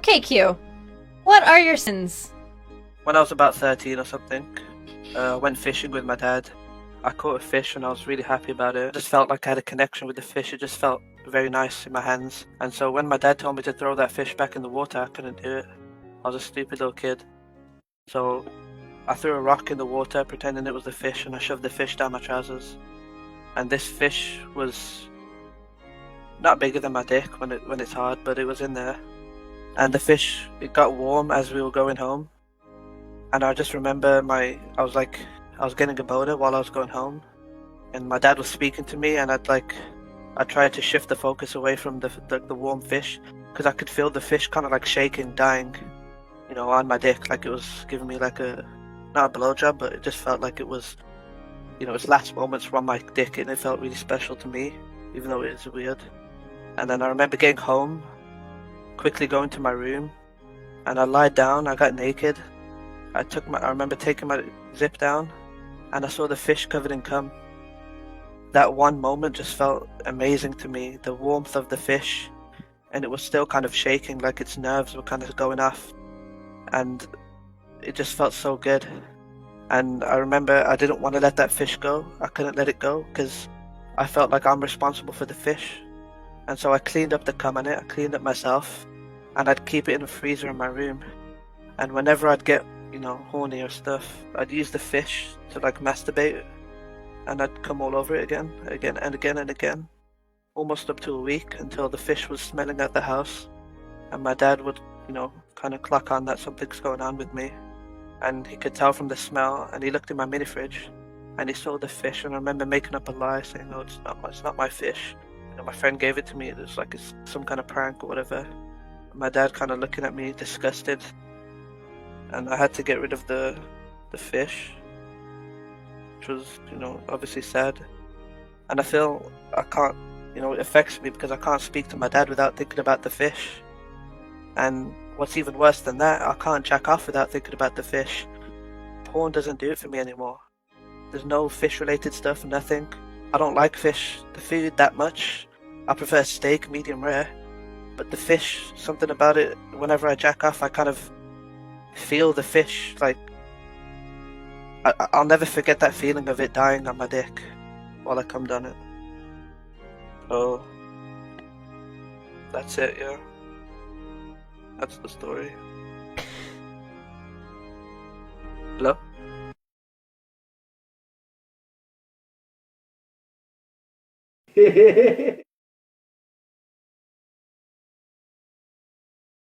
Okay, Q. What are your sins? When I was about 13 or something, I went fishing with my dad. I caught a fish and I was really happy about it. I just felt like I had a connection with the fish. It just felt very nice in my hands. And so when my dad told me to throw that fish back in the water, I couldn't do it. I was a stupid little kid. So I threw a rock in the water pretending it was the fish, and I shoved the fish down my trousers. And this fish was not bigger than my dick when it's hard, but it was in there. And the fish, it got warm as we were going home. And I just remember I was getting a boner while I was going home, and my dad was speaking to me, and I tried to shift the focus away from the warm fish, because I could feel the fish kind of like shaking, dying, on my dick, like it was giving me like not a blowjob, but it just felt like it was, its last moments from my dick, and it felt really special to me, even though it is weird. And then I remember getting home, quickly going to my room, and I lied down, I got naked. I remember taking my zip down, and I saw the fish covered in cum. That one moment just felt amazing to me, the warmth of the fish, and it was still kind of shaking, like its nerves were kind of going off, and it just felt so good. And I remember I didn't want to let that fish go. I couldn't let it go, because I felt like I'm responsible for the fish. And so I cleaned up the cum on it, I cleaned it myself, and I'd keep it in a freezer in my room. And whenever I'd get horny or stuff, I'd use the fish to like masturbate, and I'd come all over it again and again and again, almost up to a week, until the fish was smelling at the house, and my dad would, kind of clock on that something's going on with me, and he could tell from the smell, and he looked in my mini fridge, and he saw the fish, and I remember making up a lie saying, "Oh, it's not my fish. My friend gave it to me. It's some kind of prank or whatever." My dad kind of looking at me, disgusted. And I had to get rid of the fish, which was, obviously sad. And I feel I can't, it affects me because I can't speak to my dad without thinking about the fish. And what's even worse than that, I can't jack off without thinking about the fish. Porn doesn't do it for me anymore. There's no fish-related stuff, nothing. I don't like fish, the food, that much. I prefer steak, medium rare. But the fish, something about it, whenever I jack off, I kind of feel the fish, like I'll never forget that feeling of it dying on my dick while I cummed on it. So that's it, yeah. That's the story. Hello?